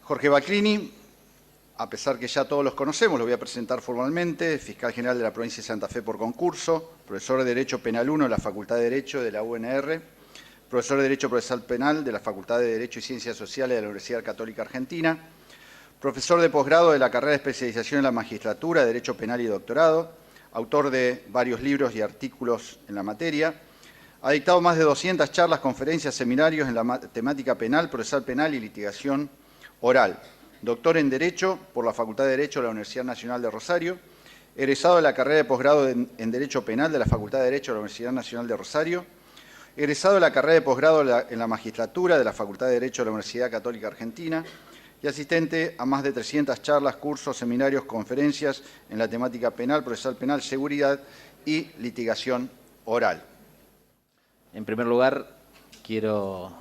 Jorge Baclini, a pesar que ya todos los conocemos, lo voy a presentar formalmente, fiscal general de la provincia de Santa Fe por concurso, profesor de Derecho Penal 1 de la Facultad de Derecho de la UNR, profesor de Derecho Procesal Penal de la Facultad de Derecho y Ciencias Sociales de la Universidad Católica Argentina, profesor de posgrado de la carrera de especialización en la magistratura, de Derecho Penal y Doctorado, autor de varios libros y artículos en la materia. Ha dictado más de 200 charlas, conferencias, seminarios en la temática penal, procesal penal y litigación oral. Doctor en Derecho por la Facultad de Derecho de la Universidad Nacional de Rosario. Egresado de la carrera de posgrado en Derecho Penal de la Facultad de Derecho de la Universidad Nacional de Rosario. Egresado de la carrera de posgrado en la magistratura de la Facultad de Derecho de la Universidad Católica Argentina. Y asistente a más de 300 charlas, cursos, seminarios, conferencias en la temática penal, procesal penal, seguridad y litigación oral. En primer lugar, quiero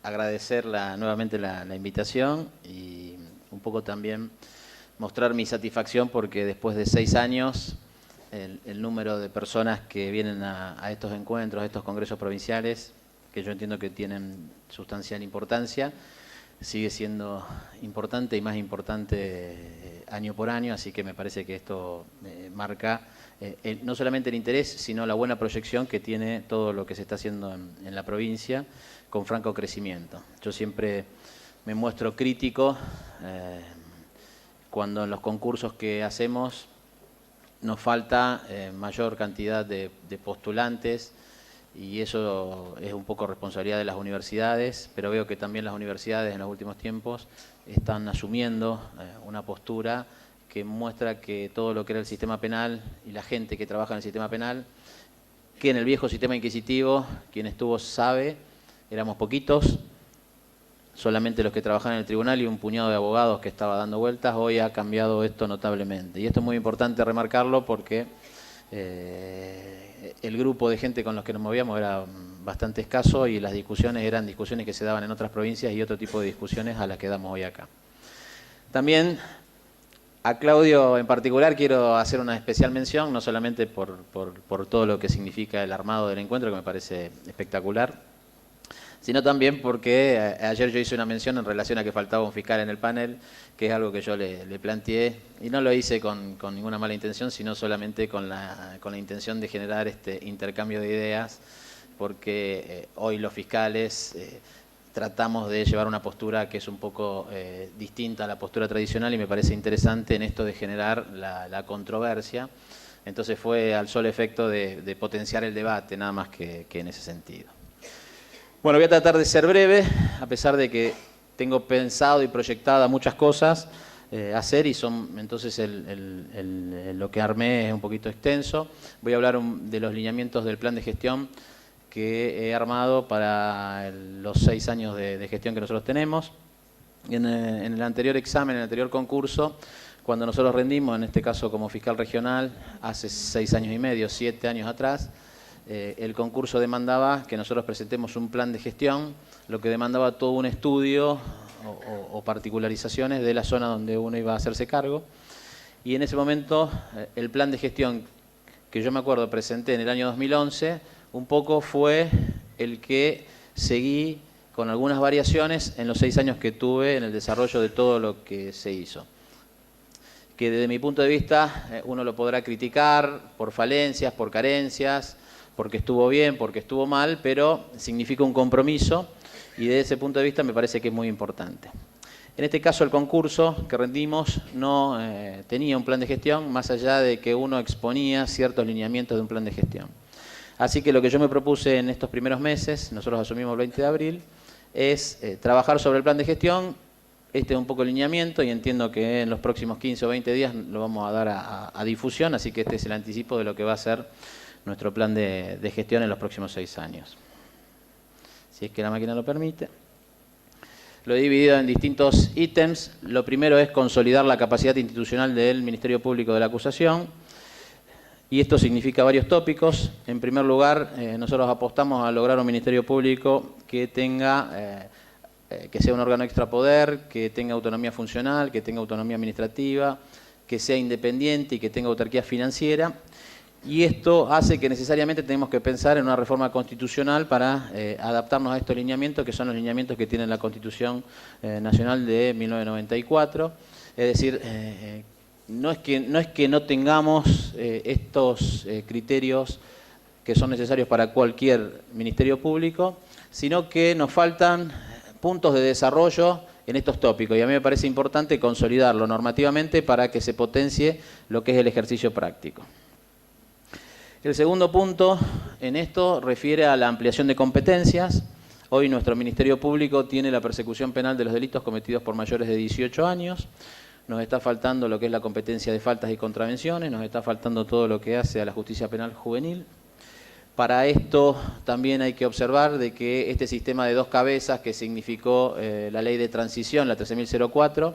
agradecer nuevamente la invitación y un poco también mostrar mi satisfacción porque después de 6 años el número de personas que vienen a estos encuentros, a estos congresos provinciales, que yo entiendo que tienen sustancial importancia, sigue siendo importante y más importante año por año, así que me parece que esto marca no solamente el interés, sino la buena proyección que tiene todo lo que se está haciendo en la provincia, con franco crecimiento. Yo siempre me muestro crítico cuando en los concursos que hacemos nos falta mayor cantidad de postulantes, y eso es un poco responsabilidad de las universidades, pero veo que también las universidades en los últimos tiempos están asumiendo una postura que muestra que todo lo que era el sistema penal y la gente que trabaja en el sistema penal, que en el viejo sistema inquisitivo, quien estuvo sabe, éramos poquitos, solamente los que trabajaban en el tribunal y un puñado de abogados que estaba dando vueltas. Hoy ha cambiado esto notablemente. Y esto es muy importante remarcarlo porque el grupo de gente con los que nos movíamos era bastante escaso y las discusiones eran discusiones que se daban en otras provincias y otro tipo de discusiones a las que damos hoy acá. También a Claudio en particular quiero hacer una especial mención, no solamente por todo lo que significa el armado del encuentro, que me parece espectacular, sino también porque ayer yo hice una mención en relación a que faltaba un fiscal en el panel, que es algo que yo le planteé, y no lo hice con ninguna mala intención, sino solamente con la intención de generar este intercambio de ideas, porque hoy los fiscales tratamos de llevar una postura que es un poco distinta a la postura tradicional, y me parece interesante en esto de generar la controversia. Entonces fue al solo efecto de potenciar el debate, nada más que en ese sentido. Bueno, voy a tratar de ser breve, a pesar de que tengo pensado y proyectada muchas cosas hacer, y son entonces lo que armé es un poquito extenso. Voy a hablar de los lineamientos del plan de gestión que he armado para los 6 años de gestión que nosotros tenemos. En el anterior examen, en el anterior concurso, cuando nosotros rendimos, en este caso como fiscal regional, hace 6 años y medio, 7 años atrás, el concurso demandaba que nosotros presentemos un plan de gestión, lo que demandaba todo un estudio o particularizaciones de la zona donde uno iba a hacerse cargo. Y en ese momento el plan de gestión que yo me acuerdo presenté en el año 2011, un poco fue el que seguí con algunas variaciones en los 6 años que tuve en el desarrollo de todo lo que se hizo. Que desde mi punto de vista uno lo podrá criticar por falencias, por carencias, porque estuvo bien, porque estuvo mal, pero significa un compromiso y desde ese punto de vista me parece que es muy importante. En este caso el concurso que rendimos no tenía un plan de gestión, más allá de que uno exponía ciertos lineamientos de un plan de gestión. Así que lo que yo me propuse en estos primeros meses, nosotros asumimos el 20 de abril, es trabajar sobre el plan de gestión. Este es un poco el lineamiento y entiendo que en los próximos 15 o 20 días lo vamos a dar a difusión, así que este es el anticipo de lo que va a ser nuestro plan de gestión en los próximos 6 años. Si es que la máquina lo permite. Lo he dividido en distintos ítems. Lo primero es consolidar la capacidad institucional del Ministerio Público de la Acusación. Y esto significa varios tópicos. En primer lugar, nosotros apostamos a lograr un Ministerio Público que sea un órgano extrapoder, que tenga autonomía funcional, que tenga autonomía administrativa, que sea independiente y que tenga autarquía financiera. Y esto hace que necesariamente tenemos que pensar en una reforma constitucional para adaptarnos a estos lineamientos, que son los lineamientos que tiene la Constitución Nacional de 1994. Es decir, no es que no tengamos estos criterios que son necesarios para cualquier ministerio público, sino que nos faltan puntos de desarrollo en estos tópicos. Y a mí me parece importante consolidarlo normativamente para que se potencie lo que es el ejercicio práctico. El segundo punto en esto refiere a la ampliación de competencias. Hoy nuestro Ministerio Público tiene la persecución penal de los delitos cometidos por mayores de 18 años. Nos está faltando lo que es la competencia de faltas y contravenciones, nos está faltando todo lo que hace a la justicia penal juvenil. Para esto también hay que observar de que este sistema de dos cabezas que significó la ley de transición, la 13.004,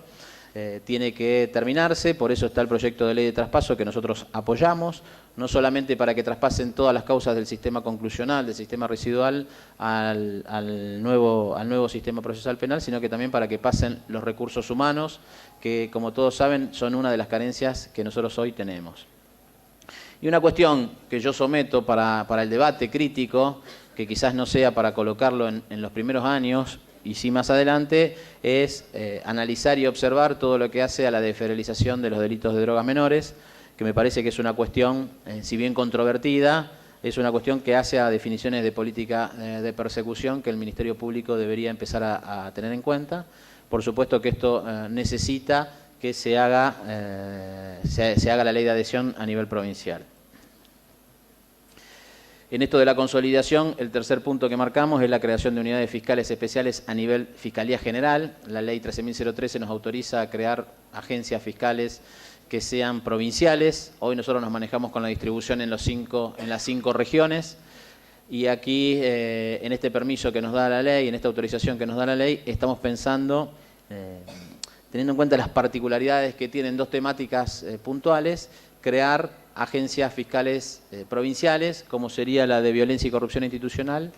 tiene que terminarse, por eso está el proyecto de ley de traspaso que nosotros apoyamos, no solamente para que traspasen todas las causas del sistema conclusional, del sistema residual al nuevo sistema procesal penal, sino que también para que pasen los recursos humanos, que como todos saben son una de las carencias que nosotros hoy tenemos. Y una cuestión que yo someto para el debate crítico, que quizás no sea para colocarlo en los primeros años, y sí más adelante, es analizar y observar todo lo que hace a la desfederalización de los delitos de drogas menores, que me parece que es una cuestión, si bien controvertida, es una cuestión que hace a definiciones de política de persecución que el Ministerio Público debería empezar a tener en cuenta. Por supuesto que esto necesita que se haga la ley de adhesión a nivel provincial. En esto de la consolidación, el tercer punto que marcamos es la creación de unidades fiscales especiales a nivel Fiscalía General. La ley 13.013 nos autoriza a crear agencias fiscales que sean provinciales. Hoy nosotros nos manejamos con la distribución en las 5 regiones. Y aquí, en este permiso que nos da la ley, en esta autorización que nos da la ley, estamos pensando, teniendo en cuenta las particularidades que tienen dos temáticas puntuales, crear agencias fiscales provinciales, como sería la de violencia y corrupción institucional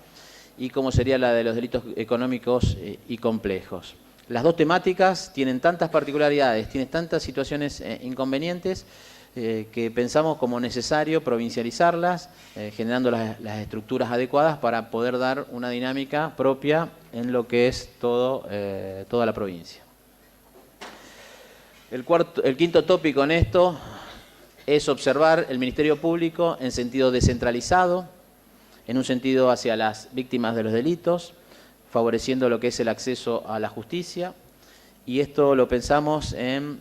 y como sería la de los delitos económicos y complejos. Las dos temáticas tienen tantas particularidades, tienen tantas situaciones inconvenientes, que pensamos como necesario provincializarlas, generando las estructuras adecuadas para poder dar una dinámica propia en lo que es toda la provincia. El quinto tópico en esto es observar el Ministerio Público en sentido descentralizado, en un sentido hacia las víctimas de los delitos, favoreciendo lo que es el acceso a la justicia, y esto lo pensamos en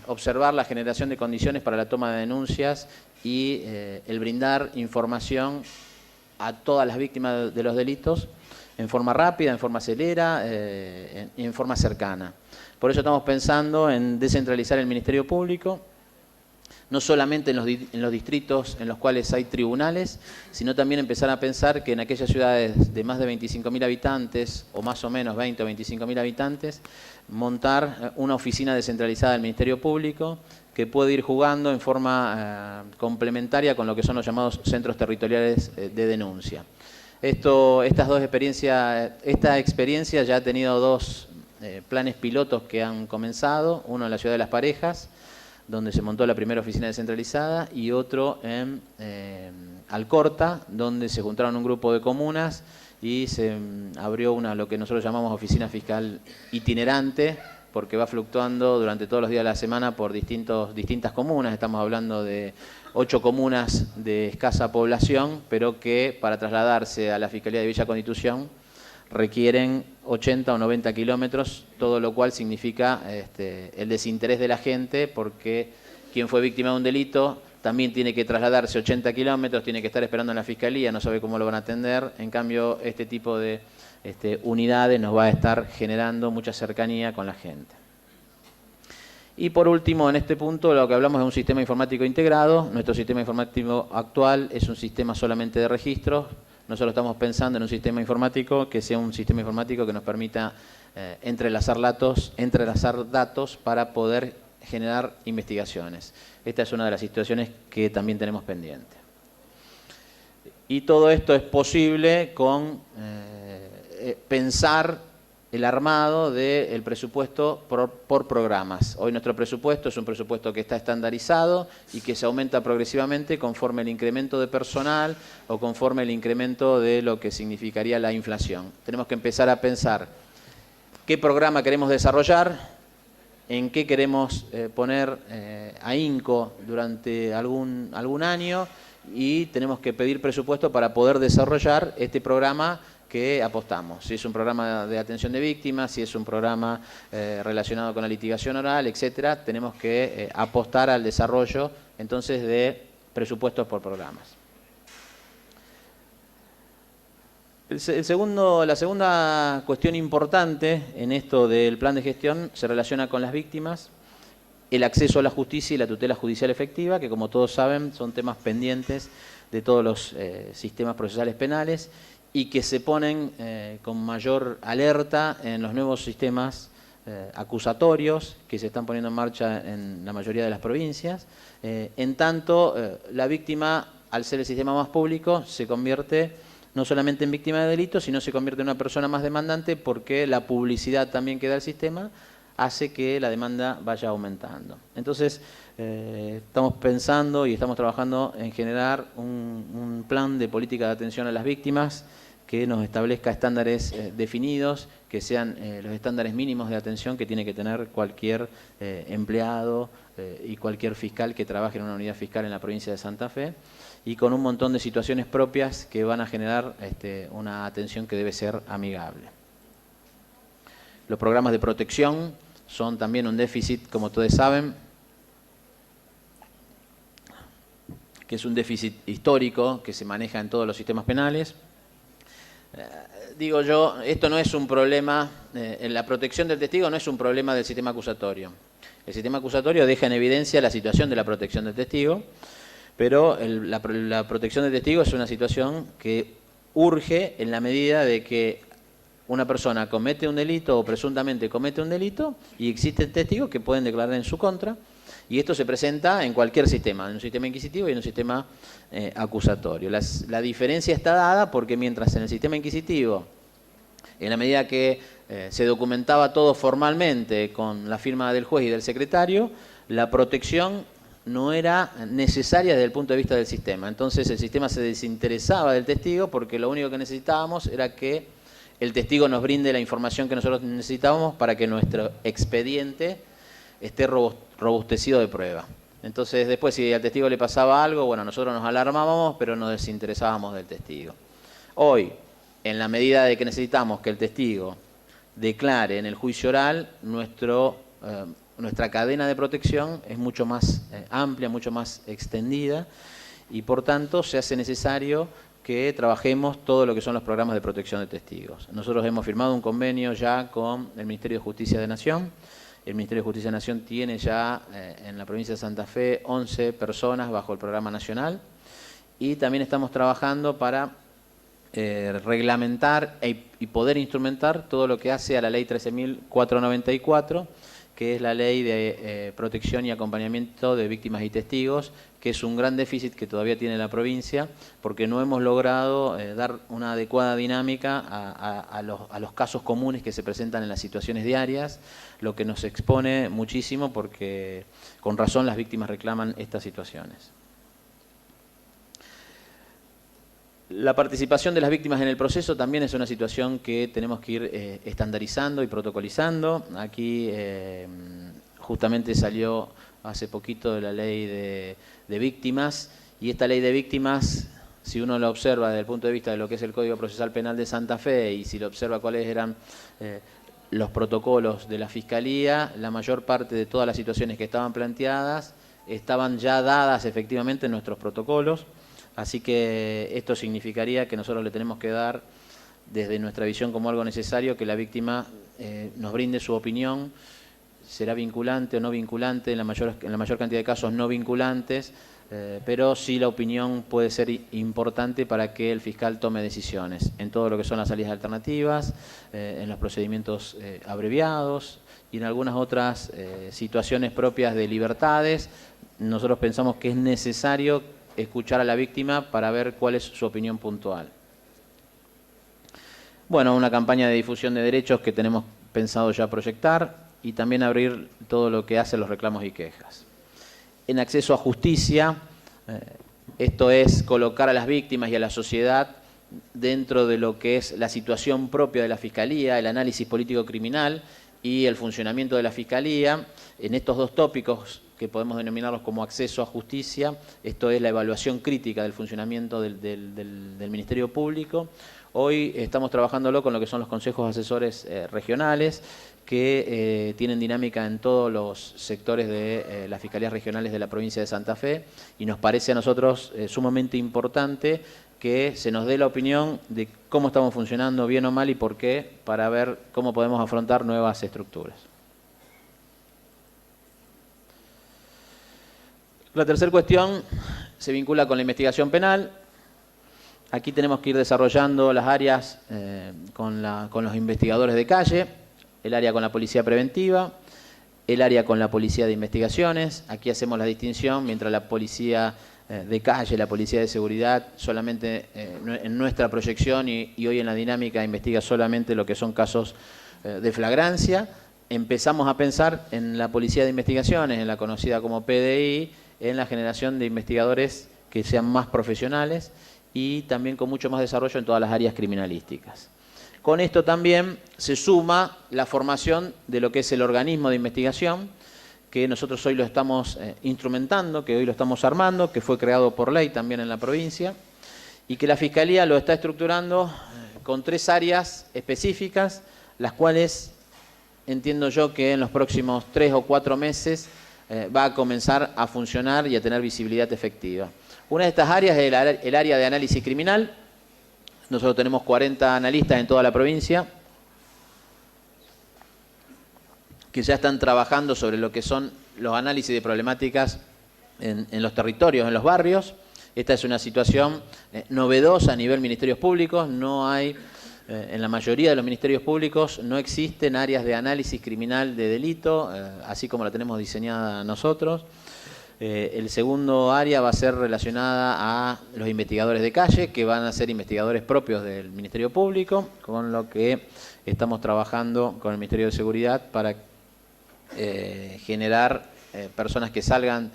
observar la generación de condiciones para la toma de denuncias y el brindar información a todas las víctimas de los delitos en forma rápida, en forma acelera, en forma cercana. Por eso estamos pensando en descentralizar el Ministerio Público, no solamente en los distritos en los cuales hay tribunales, sino también empezar a pensar que en aquellas ciudades de más de 25.000 habitantes, o más o menos 20 o 25.000 habitantes, montar una oficina descentralizada del Ministerio Público que puede ir jugando en forma complementaria con lo que son los llamados centros territoriales de denuncia. Esta experiencia ya ha tenido dos planes pilotos que han comenzado, uno en la Ciudad de Las Parejas, donde se montó la primera oficina descentralizada, y otro en Alcorta, donde se juntaron un grupo de comunas y se abrió lo que nosotros llamamos oficina fiscal itinerante, porque va fluctuando durante todos los días de la semana por distintas comunas. Estamos hablando de 8 comunas de escasa población, pero que para trasladarse a la Fiscalía de Villa Constitución requieren 80 o 90 kilómetros, todo lo cual significa el desinterés de la gente, porque quien fue víctima de un delito también tiene que trasladarse 80 kilómetros, tiene que estar esperando en la Fiscalía, no sabe cómo lo van a atender. En cambio, este tipo de unidades nos va a estar generando mucha cercanía con la gente. Y por último, en este punto, lo que hablamos es un sistema informático integrado. Nuestro sistema informático actual es un sistema solamente de registros. Nosotros estamos pensando en un sistema informático que sea un sistema informático que nos permita entrelazar datos para poder generar investigaciones. Esta es una de las situaciones que también tenemos pendiente. Y todo esto es posible con pensar el armado del presupuesto por programas. Hoy nuestro presupuesto es un presupuesto que está estandarizado y que se aumenta progresivamente conforme el incremento de personal o conforme el incremento de lo que significaría la inflación. Tenemos que empezar a pensar qué programa queremos desarrollar, en qué queremos poner ahínco durante algún año, y tenemos que pedir presupuesto para poder desarrollar este programa que apostamos. Si es un programa de atención de víctimas, si es un programa relacionado con la litigación oral, etcétera, tenemos que apostar al desarrollo entonces de presupuestos por programas. La segunda cuestión importante en esto del plan de gestión se relaciona con las víctimas, el acceso a la justicia y la tutela judicial efectiva, que como todos saben son temas pendientes de todos los sistemas procesales penales y que se ponen con mayor alerta en los nuevos sistemas acusatorios que se están poniendo en marcha en la mayoría de las provincias. En tanto, la víctima, al ser el sistema más público, se convierte no solamente en víctima de delitos, sino se convierte en una persona más demandante, porque la publicidad también que da el sistema hace que la demanda vaya aumentando. Entonces, estamos pensando y estamos trabajando en generar un plan de política de atención a las víctimas que nos establezca estándares definidos, que sean los estándares mínimos de atención que tiene que tener cualquier empleado y cualquier fiscal que trabaje en una unidad fiscal en la provincia de Santa Fe, y con un montón de situaciones propias que van a generar una atención que debe ser amigable. Los programas de protección son también un déficit, como todos saben, que es un déficit histórico que se maneja en todos los sistemas penales. Digo yo, esto no es un problema, en la protección del testigo no es un problema del sistema acusatorio. El sistema acusatorio deja en evidencia la situación de la protección del testigo, pero la protección del testigo es una situación que urge en la medida de que una persona comete un delito o presuntamente comete un delito y existen testigos que pueden declarar en su contra, y esto se presenta en cualquier sistema, en un sistema inquisitivo y en un sistema acusatorio. La diferencia está dada porque mientras en el sistema inquisitivo, en la medida que se documentaba todo formalmente con la firma del juez y del secretario, la protección no era necesaria desde el punto de vista del sistema. Entonces el sistema se desinteresaba del testigo porque lo único que necesitábamos era que el testigo nos brinde la información que nosotros necesitábamos para que nuestro expediente esté robustecido de prueba. Entonces después, si al testigo le pasaba algo, bueno, nosotros nos alarmábamos, pero nos desinteresábamos del testigo. Hoy, en la medida de que necesitamos que el testigo declare en el juicio oral, nuestra cadena de protección es mucho más amplia, mucho más extendida, y por tanto se hace necesario que trabajemos todo lo que son los programas de protección de testigos. Nosotros hemos firmado un convenio ya con el Ministerio de Justicia de Nación. El Ministerio de Justicia de Nación tiene ya en la provincia de Santa Fe 11 personas bajo el programa nacional, y también estamos trabajando para reglamentar y poder instrumentar todo lo que hace a la ley 13.494, que es la ley de protección y acompañamiento de víctimas y testigos, que es un gran déficit que todavía tiene la provincia, porque no hemos logrado dar una adecuada dinámica a los casos comunes que se presentan en las situaciones diarias, lo que nos expone muchísimo porque con razón las víctimas reclaman estas situaciones. La participación de las víctimas en el proceso también es una situación que tenemos que ir estandarizando y protocolizando. Aquí justamente salió hace poquito la ley de víctimas, y esta ley de víctimas, si uno lo observa desde el punto de vista de lo que es el Código Procesal Penal de Santa Fe, y si lo observa cuáles eran los protocolos de la Fiscalía, la mayor parte de todas las situaciones que estaban planteadas estaban ya dadas efectivamente en nuestros protocolos. Así que esto significaría que nosotros le tenemos que dar, desde nuestra visión como algo necesario, que la víctima nos brinde su opinión. Será vinculante o no vinculante, en la mayor cantidad de casos no vinculantes, pero sí la opinión puede ser importante para que el fiscal tome decisiones en todo lo que son las salidas alternativas, en los procedimientos abreviados y en algunas otras situaciones propias de libertades. Nosotros pensamos que es necesario escuchar a la víctima para ver cuál es su opinión puntual. Bueno, una campaña de difusión de derechos que tenemos pensado ya proyectar y también abrir todo lo que hace los reclamos y quejas. En acceso a justicia, esto es colocar a las víctimas y a la sociedad dentro de lo que es la situación propia de la Fiscalía, el análisis político-criminal y el funcionamiento de la Fiscalía. En estos dos tópicos que podemos denominarlos como acceso a justicia, esto es la evaluación crítica del funcionamiento del Ministerio Público. Hoy estamos trabajándolo con lo que son los consejos asesores regionales, que tienen dinámica en todos los sectores de las fiscalías regionales de la provincia de Santa Fe, y nos parece a nosotros sumamente importante que se nos dé la opinión de cómo estamos funcionando, bien o mal, y por qué, para ver cómo podemos afrontar nuevas estructuras. La tercera cuestión se vincula con la investigación penal. Aquí tenemos que ir desarrollando las áreas con los investigadores de calle, el área con la policía preventiva, el área con la policía de investigaciones. Aquí hacemos la distinción, mientras la policía de calle, la policía de seguridad, solamente en nuestra proyección y hoy en la dinámica investiga solamente lo que son casos de flagrancia. Empezamos a pensar en la policía de investigaciones, en la conocida como PDI, en la generación de investigadores que sean más profesionales y también con mucho más desarrollo en todas las áreas criminalísticas. Con esto también se suma la formación de lo que es el organismo de investigación, que nosotros hoy lo estamos instrumentando, que hoy lo estamos armando, que fue creado por ley también en la provincia, y que la Fiscalía lo está estructurando con 3 áreas específicas, las cuales entiendo yo que en los próximos 3 o 4 meses va a comenzar a funcionar y a tener visibilidad efectiva. Una de estas áreas es el área de análisis criminal. Nosotros tenemos 40 analistas en toda la provincia que ya están trabajando sobre lo que son los análisis de problemáticas en los territorios, en los barrios. Esta es una situación novedosa a nivel ministerios públicos. No hay, en la mayoría de los ministerios públicos, no existen áreas de análisis criminal de delito, así como la tenemos diseñada nosotros. El segundo área va a ser relacionada a los investigadores de calle, que van a ser investigadores propios del Ministerio Público, con lo que estamos trabajando con el Ministerio de Seguridad para generar personas que salgan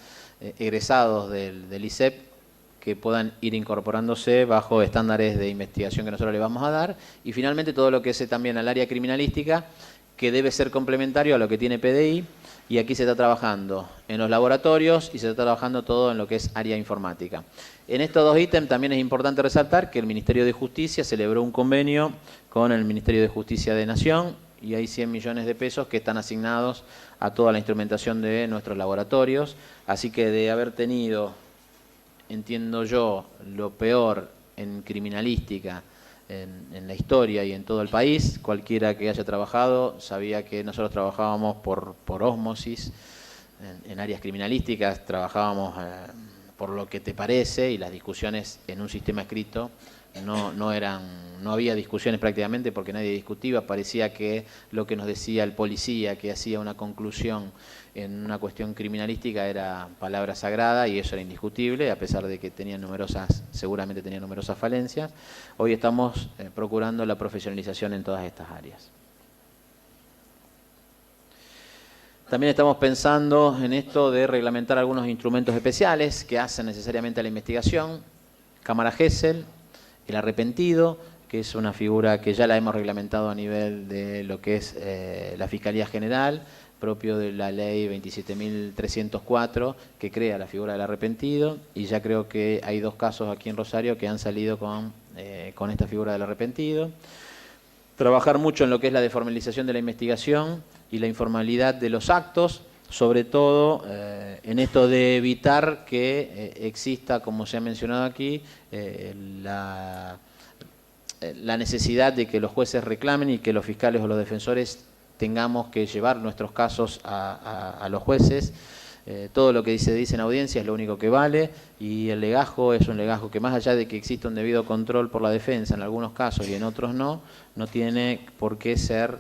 egresados del ISEP, que puedan ir incorporándose bajo estándares de investigación que nosotros le vamos a dar. Y finalmente todo lo que es también al área criminalística, que debe ser complementario a lo que tiene PDI. Y aquí se está trabajando en los laboratorios y se está trabajando todo en lo que es área informática. En estos 2 ítems también es importante resaltar que el Ministerio de Justicia celebró un convenio con el Ministerio de Justicia de Nación y hay 100 millones de pesos que están asignados a toda la instrumentación de nuestros laboratorios. Así que de haber tenido, entiendo yo, lo peor en criminalística, en la historia y en todo el país, cualquiera que haya trabajado sabía que nosotros trabajábamos por ósmosis, en áreas criminalísticas trabajábamos por lo que te parece, y las discusiones en un sistema escrito no había discusiones prácticamente porque nadie discutía. Parecía que lo que nos decía el policía, que hacía una conclusión en una cuestión criminalística, era palabra sagrada, y eso era indiscutible, a pesar de que seguramente tenía numerosas falencias. Hoy estamos procurando la profesionalización en todas estas áreas. También estamos pensando en esto de reglamentar algunos instrumentos especiales que hacen necesariamente a la investigación. Cámara Gesell, el arrepentido, que es una figura que ya la hemos reglamentado a nivel de lo que es la Fiscalía General, propio de la ley 27.304, que crea la figura del arrepentido, y ya creo que hay 2 casos aquí en Rosario que han salido con esta figura del arrepentido. Trabajar mucho en lo que es la deformalización de la investigación y la informalidad de los actos, sobre todo en esto de evitar que exista, como se ha mencionado aquí, la necesidad de que los jueces reclamen y que los fiscales o los defensores tengamos que llevar nuestros casos a los jueces. Todo lo que se dice en audiencia es lo único que vale, y el legajo es un legajo que, más allá de que exista un debido control por la defensa en algunos casos y en otros no tiene por qué ser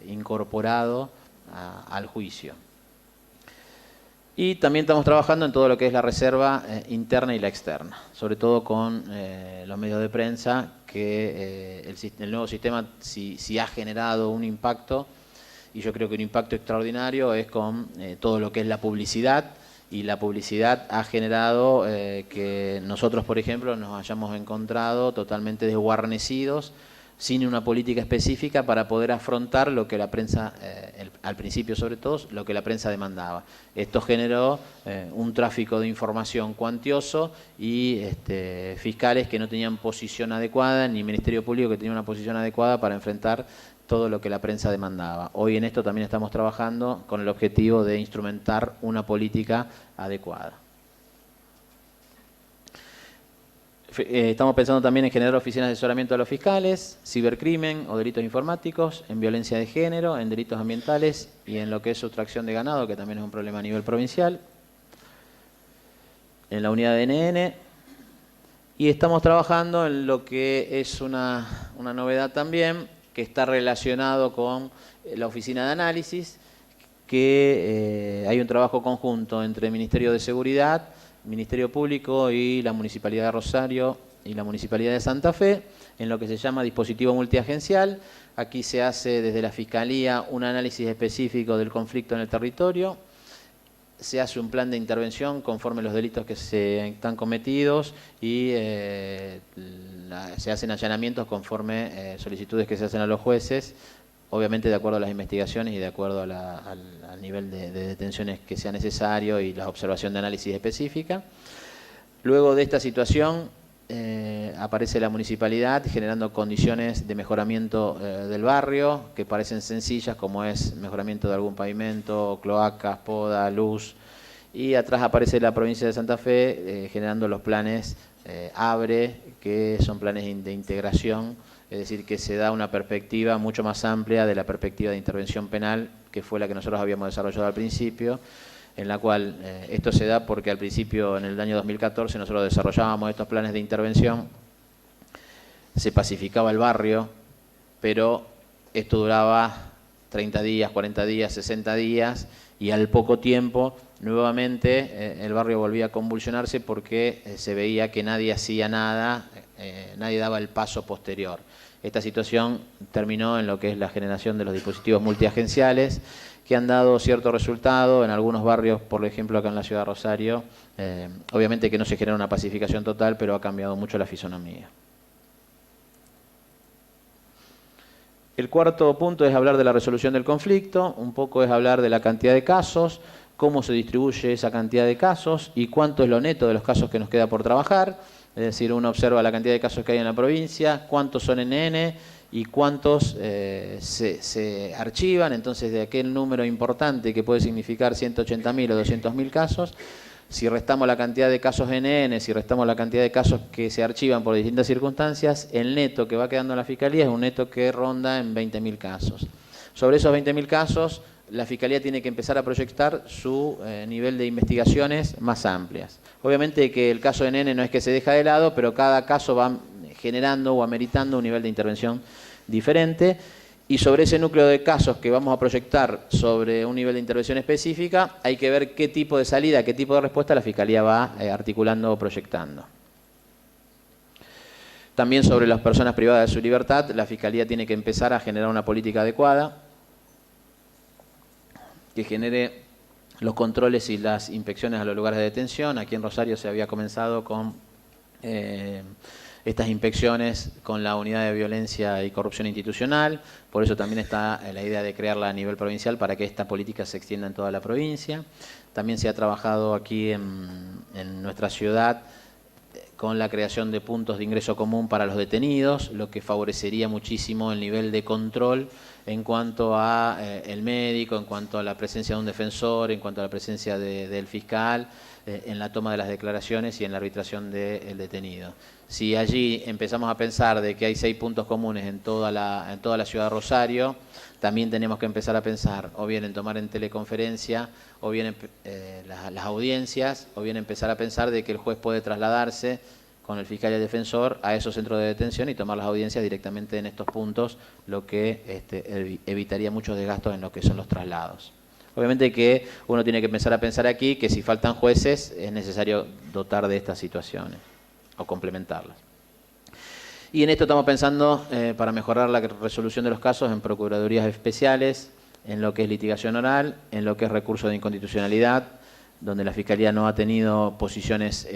incorporado al juicio. Y también estamos trabajando en todo lo que es la reserva interna y la externa, sobre todo con los medios de prensa, que el nuevo sistema si ha generado un impacto, y yo creo que un impacto extraordinario es con todo lo que es la publicidad, y la publicidad ha generado que nosotros, por ejemplo, nos hayamos encontrado totalmente desguarnecidos, sin una política específica para poder afrontar lo que la prensa, al principio sobre todo, lo que la prensa demandaba. Esto generó un tráfico de información cuantioso y fiscales que no tenían posición adecuada, ni Ministerio Público que tenía una posición adecuada para enfrentar todo lo que la prensa demandaba. Hoy en esto también estamos trabajando con el objetivo de instrumentar una política adecuada. Estamos pensando también en generar oficinas de asesoramiento a los fiscales, cibercrimen o delitos informáticos, en violencia de género, en delitos ambientales y en lo que es sustracción de ganado, que también es un problema a nivel provincial, en la unidad de NN. Y estamos trabajando en lo que es una novedad también, que está relacionado con la oficina de análisis, que hay un trabajo conjunto entre el Ministerio de Seguridad, Ministerio Público y la Municipalidad de Rosario y la Municipalidad de Santa Fe, en lo que se llama dispositivo multiagencial. Aquí se hace desde la Fiscalía un análisis específico del conflicto en el territorio, se hace un plan de intervención conforme los delitos que se están cometidos y se hacen allanamientos conforme solicitudes que se hacen a los jueces, obviamente de acuerdo a las investigaciones y de acuerdo al nivel de detenciones que sea necesario y la observación de análisis específica. Luego de esta situación aparece la municipalidad generando condiciones de mejoramiento del barrio que parecen sencillas, como es mejoramiento de algún pavimento, cloacas, poda, luz. Y atrás aparece la provincia de Santa Fe generando los planes ABRE, que son planes de integración. Es decir, que se da una perspectiva mucho más amplia de la perspectiva de intervención penal, que fue la que nosotros habíamos desarrollado al principio, en la cual esto se da porque al principio, en el año 2014, nosotros desarrollábamos estos planes de intervención, se pacificaba el barrio, pero esto duraba 30 días, 40 días, 60 días, y al poco tiempo, nuevamente, el barrio volvía a convulsionarse porque se veía que nadie hacía nada, nadie daba el paso posterior. Esta situación terminó en lo que es la generación de los dispositivos multiagenciales, que han dado cierto resultado en algunos barrios, por ejemplo acá en la ciudad de Rosario. Obviamente que no se genera una pacificación total, pero ha cambiado mucho la fisonomía. El cuarto punto es hablar de la resolución del conflicto, un poco es hablar de la cantidad de casos, cómo se distribuye esa cantidad de casos y cuánto es lo neto de los casos que nos queda por trabajar. Es decir, uno observa la cantidad de casos que hay en la provincia, cuántos son NN y cuántos se archivan. Entonces, de aquel número importante que puede significar 180.000 o 200.000 casos, si restamos la cantidad de casos NN, si restamos la cantidad de casos que se archivan por distintas circunstancias, el neto que va quedando en la Fiscalía es un neto que ronda en 20.000 casos. Sobre esos 20.000 casos, la Fiscalía tiene que empezar a proyectar su nivel de investigaciones más amplias. Obviamente que el caso de NN no es que se deja de lado, pero cada caso va generando o ameritando un nivel de intervención diferente. Y sobre ese núcleo de casos que vamos a proyectar sobre un nivel de intervención específica, hay que ver qué tipo de salida, qué tipo de respuesta la Fiscalía va articulando o proyectando. También sobre las personas privadas de su libertad, la Fiscalía tiene que empezar a generar una política adecuada que genere los controles y las inspecciones a los lugares de detención. Aquí en Rosario se había comenzado con estas inspecciones con la Unidad de Violencia y Corrupción Institucional, por eso también está la idea de crearla a nivel provincial para que esta política se extienda en toda la provincia. También se ha trabajado aquí en nuestra ciudad con la creación de puntos de ingreso común para los detenidos, lo que favorecería muchísimo el nivel de control en cuanto a el médico, en cuanto a la presencia de un defensor, en cuanto a la presencia del fiscal, en la toma de las declaraciones y en la arbitración del detenido. Si allí empezamos a pensar de que hay 6 puntos comunes en toda la ciudad de Rosario, también tenemos que empezar a pensar o bien en tomar en teleconferencia, o bien las audiencias, o bien empezar a pensar de que el juez puede trasladarse con el fiscal y el defensor a esos centros de detención y tomar las audiencias directamente en estos puntos, lo que evitaría muchos desgastos en lo que son los traslados. Obviamente que uno tiene que empezar a pensar aquí que si faltan jueces es necesario dotar de estas situaciones o complementarlas. Y en esto estamos pensando para mejorar la resolución de los casos en procuradurías especiales, en lo que es litigación oral, en lo que es recurso de inconstitucionalidad, donde la Fiscalía no ha tenido posiciones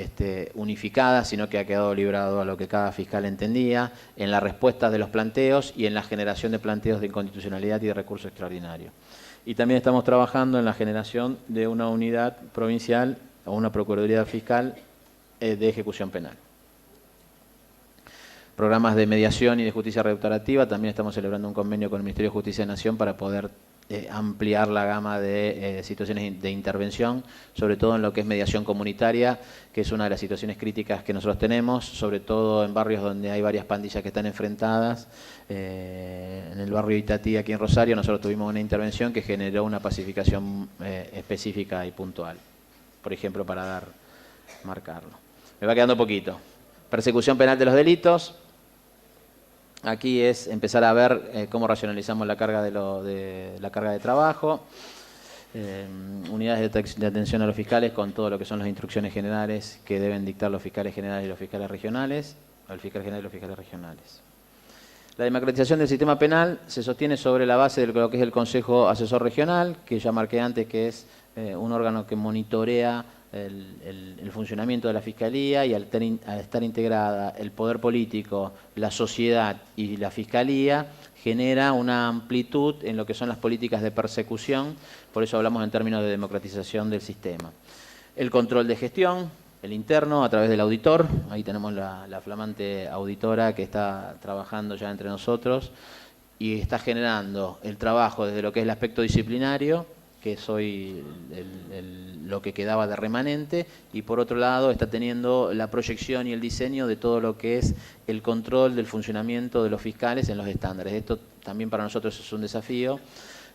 unificadas, sino que ha quedado librado a lo que cada fiscal entendía, en la respuesta de los planteos y en la generación de planteos de inconstitucionalidad y de recurso extraordinario. Y también estamos trabajando en la generación de una unidad provincial o una procuraduría fiscal de ejecución penal. Programas de mediación y de justicia restaurativa, también estamos celebrando un convenio con el Ministerio de Justicia de Nación para poder ampliar la gama de situaciones de intervención, sobre todo en lo que es mediación comunitaria, que es una de las situaciones críticas que nosotros tenemos, sobre todo en barrios donde hay varias pandillas que están enfrentadas. En el barrio Itatí, aquí en Rosario, nosotros tuvimos una intervención que generó una pacificación específica y puntual, por ejemplo, para marcarlo. Me va quedando poquito. Persecución penal de los delitos. Aquí es empezar a ver cómo racionalizamos la carga de trabajo, unidades de atención a los fiscales con todo lo que son las instrucciones generales que deben dictar los fiscales generales y los fiscales regionales, o el fiscal general y los fiscales regionales. La democratización del sistema penal se sostiene sobre la base de lo que es el Consejo Asesor Regional, que ya marqué antes que es un órgano que monitorea el funcionamiento de la Fiscalía, y al estar integrada el poder político, la sociedad y la Fiscalía, genera una amplitud en lo que son las políticas de persecución, por eso hablamos en términos de democratización del sistema. El control de gestión, el interno a través del auditor, ahí tenemos la flamante auditora que está trabajando ya entre nosotros y está generando el trabajo desde lo que es el aspecto disciplinario, que es hoy lo que quedaba de remanente, y por otro lado está teniendo la proyección y el diseño de todo lo que es el control del funcionamiento de los fiscales en los estándares. Esto también para nosotros es un desafío,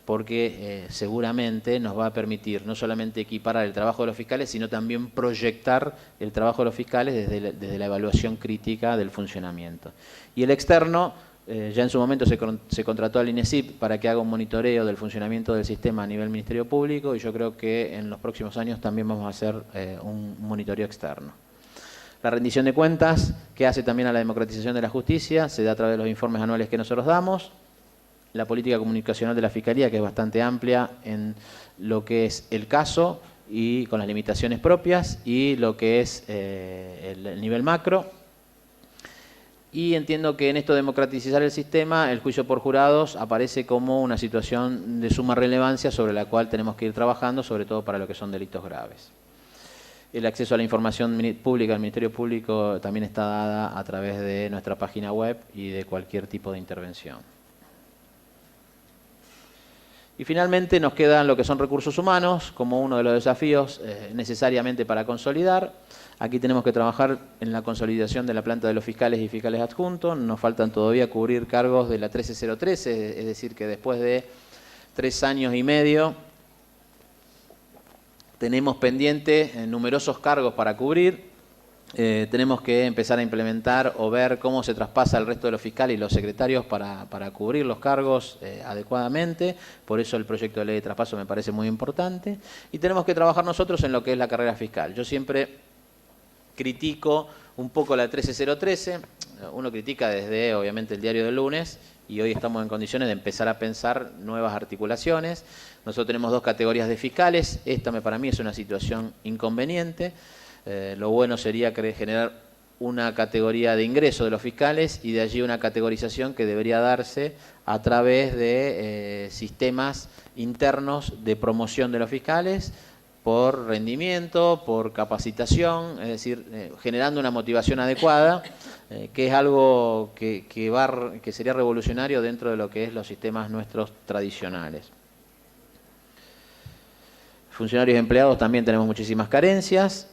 porque seguramente nos va a permitir no solamente equiparar el trabajo de los fiscales, sino también proyectar el trabajo de los fiscales desde la evaluación crítica del funcionamiento. Y el externo, ya en su momento se contrató al INESIP para que haga un monitoreo del funcionamiento del sistema a nivel Ministerio Público, y yo creo que en los próximos años también vamos a hacer un monitoreo externo. La rendición de cuentas, que hace también a la democratización de la justicia, se da a través de los informes anuales que nosotros damos. La política comunicacional de la Fiscalía, que es bastante amplia en lo que es el caso y con las limitaciones propias, y lo que es el nivel macro. Y entiendo que en esto de democratizar el sistema, el juicio por jurados aparece como una situación de suma relevancia sobre la cual tenemos que ir trabajando, sobre todo para lo que son delitos graves. El acceso a la información pública del Ministerio Público también está dada a través de nuestra página web y de cualquier tipo de intervención. Y finalmente nos quedan lo que son recursos humanos como uno de los desafíos necesariamente para consolidar. Aquí tenemos que trabajar en la consolidación de la planta de los fiscales y fiscales adjuntos. Nos faltan todavía cubrir cargos de la 13013, es decir, que después de 3 años y medio tenemos pendientes numerosos cargos para cubrir. Tenemos que empezar a implementar o ver cómo se traspasa el resto de los fiscales y los secretarios para cubrir los cargos adecuadamente. Por eso el proyecto de ley de traspaso me parece muy importante. Y tenemos que trabajar nosotros en lo que es la carrera fiscal. Yo siempre critico un poco la 13013. Uno critica desde, obviamente, el diario del lunes, y hoy estamos en condiciones de empezar a pensar nuevas articulaciones. Nosotros tenemos 2 categorías de fiscales. Esta para mí es una situación inconveniente. Lo bueno sería generar una categoría de ingreso de los fiscales y de allí una categorización que debería darse a través de sistemas internos de promoción de los fiscales por rendimiento, por capacitación, es decir, generando una motivación adecuada, que es algo que sería revolucionario dentro de lo que es los sistemas nuestros tradicionales. Funcionarios y empleados también tenemos muchísimas carencias.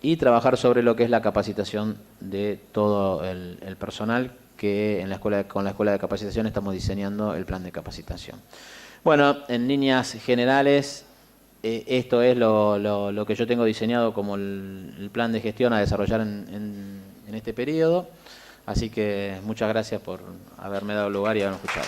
Y trabajar sobre lo que es la capacitación de todo el personal, que con la Escuela de Capacitación estamos diseñando el plan de capacitación. Bueno, en líneas generales, esto es lo que yo tengo diseñado como el plan de gestión a desarrollar en este periodo. Así que muchas gracias por haberme dado lugar y haberme escuchado.